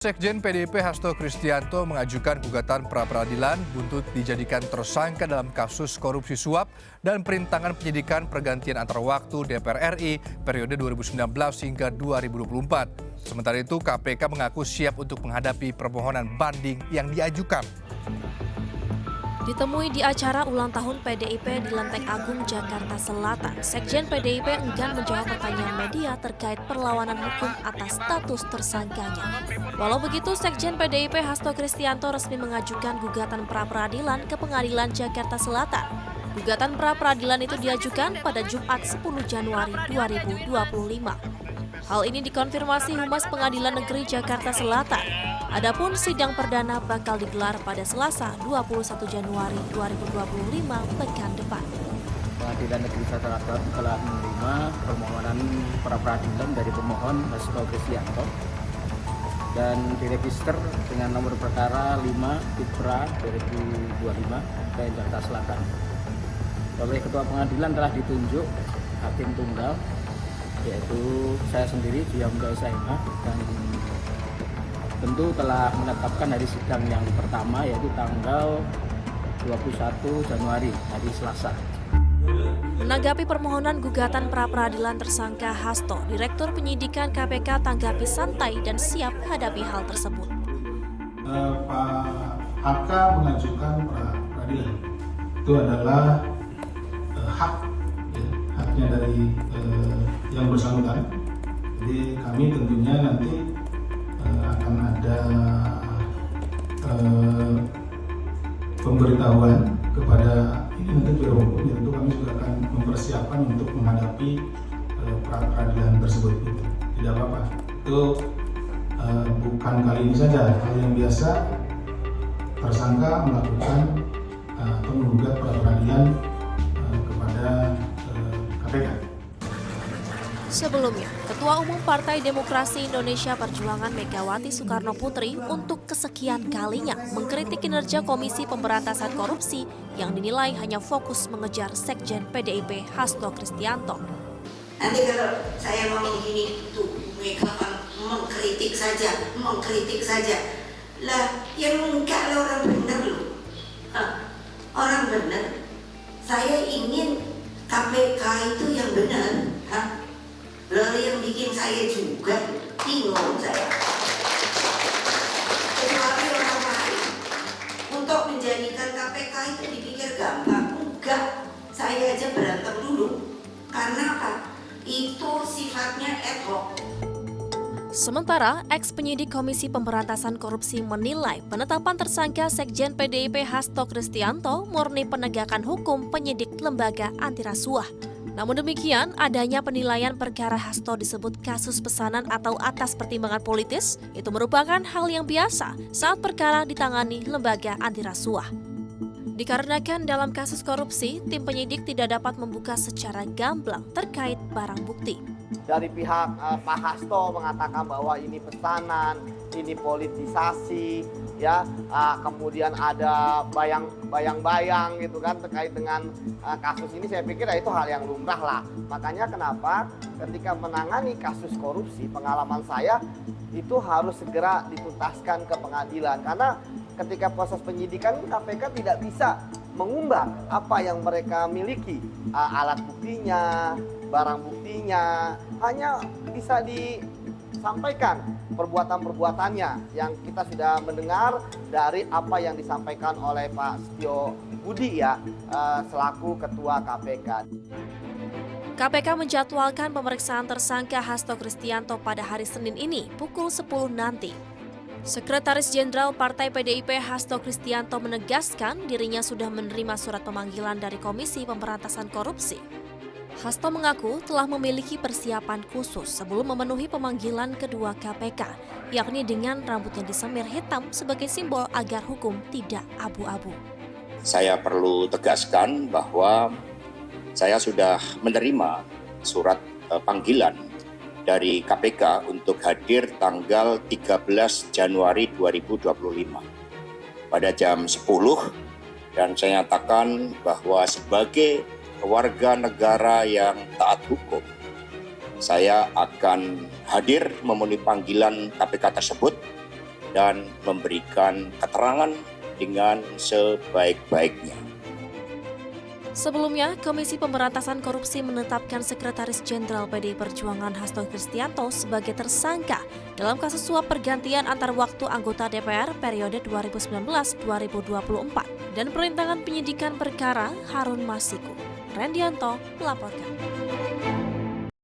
Sekjen PDIP Hasto Kristianto mengajukan gugatan pra-peradilan buntut dijadikan tersangka dalam kasus korupsi suap dan perintangan penyidikan pergantian antar waktu DPR RI periode 2019 hingga 2024. Sementara itu KPK mengaku siap untuk menghadapi permohonan banding yang diajukan. Ditemui di acara ulang tahun PDIP di Lenteng Agung, Jakarta Selatan, Sekjen PDIP enggan menjawab pertanyaan media terkait perlawanan hukum atas status tersangkanya. Walau begitu, Sekjen PDIP Hasto Kristianto resmi mengajukan gugatan pra-peradilan ke Pengadilan Jakarta Selatan. Gugatan pra-peradilan itu diajukan pada Jumat 10 Januari 2025. Hal ini dikonfirmasi Humas Pengadilan Negeri Jakarta Selatan. Adapun sidang perdana bakal digelar pada Selasa 21 Januari 2025 pekan depan. Pengadilan Negeri Jakarta Selatan telah menerima permohonan pra-peradilan dari pemohon Hasto Kristianto dan diregister dengan nomor perkara 5/2025 PN Jakarta Selatan. Oleh Ketua Pengadilan telah ditunjuk hakim tunggal, yaitu saya sendiri, Juyamda SMH, dan tentu telah menetapkan hari sidang yang pertama, yaitu tanggal 21 Januari, hari Selasa. Menanggapi permohonan gugatan pra-peradilan tersangka Hasto, Direktur Penyidikan KPK tanggapi santai dan siap hadapi hal tersebut. Pak HK mengajukan pra-peradilan. Itu adalah haknya dari yang bersangkutan. Jadi kami tentunya nanti akan ada pemberitahuan kepada ini nanti biro hukum, tentu kami juga akan mempersiapkan untuk menghadapi pra-peradilan tersebut. Tidak apa-apa, itu bukan kali ini saja, hal yang biasa tersangka melakukan atau menggugat pra-peradilan kepada KPK. Sebelumnya, Ketua Umum Partai Demokrasi Indonesia Perjuangan Megawati Soekarno Putri untuk kesekian kalinya mengkritik kinerja Komisi Pemberantasan Korupsi yang dinilai hanya fokus mengejar Sekjen PDIP Hasto Kristianto. Nanti kalau saya ngomong gini, tuh Mega mengkritik saja. Lah, yang enggak lah, orang benar loh. Orang benar. Saya ingin KPK itu yang benar. Lalu yang bikin saya juga bingung saya. Kecuali orang lain untuk menjadikan KPK itu dipikir gampang. Enggak, saya aja berantem dulu. Karena apa? Itu sifatnya ad hoc. Sementara, ex-penyidik Komisi Pemberantasan Korupsi menilai penetapan tersangka Sekjen PDIP Hasto Kristianto murni penegakan hukum penyidik lembaga anti rasuah. Namun demikian, adanya penilaian perkara Hasto disebut kasus pesanan atau atas pertimbangan politis itu merupakan hal yang biasa saat perkara ditangani lembaga anti rasuah. Dikarenakan dalam kasus korupsi, tim penyidik tidak dapat membuka secara gamblang terkait barang bukti. Dari pihak Pak Hasto mengatakan bahwa ini pesanan, ini politisasi, ya, kemudian ada bayang-bayang gitu kan terkait dengan kasus ini. Saya pikir itu hal yang lumrah lah. Makanya kenapa ketika menangani kasus korupsi, pengalaman saya itu harus segera dituntaskan ke pengadilan, karena ketika proses penyidikan KPK tidak bisa mengumbar apa yang mereka miliki, alat buktinya, barang buktinya, hanya bisa disampaikan perbuatan-perbuatannya yang kita sudah mendengar dari apa yang disampaikan oleh Pak Setio Budi ya, selaku Ketua KPK. KPK menjadwalkan pemeriksaan tersangka Hasto Kristianto pada hari Senin ini pukul 10 nanti. Sekretaris Jenderal Partai PDIP Hasto Kristianto menegaskan dirinya sudah menerima surat pemanggilan dari Komisi Pemberantasan Korupsi. Hasto mengaku telah memiliki persiapan khusus sebelum memenuhi pemanggilan kedua KPK, yakni dengan rambutnya disemir hitam sebagai simbol agar hukum tidak abu-abu. Saya perlu tegaskan bahwa saya sudah menerima surat panggilan dari KPK untuk hadir tanggal 13 Januari 2025 pada jam 10, dan saya nyatakan bahwa sebagai warga negara yang taat hukum, saya akan hadir memenuhi panggilan KPK tersebut dan memberikan keterangan dengan sebaik-baiknya. Sebelumnya, Komisi Pemberantasan Korupsi menetapkan Sekretaris Jenderal PDI Perjuangan Hasto Kristianto sebagai tersangka dalam kasus suap pergantian antar waktu anggota DPR periode 2019-2024 dan perintangan penyidikan perkara Harun Masiku. Rendianto melaporkan.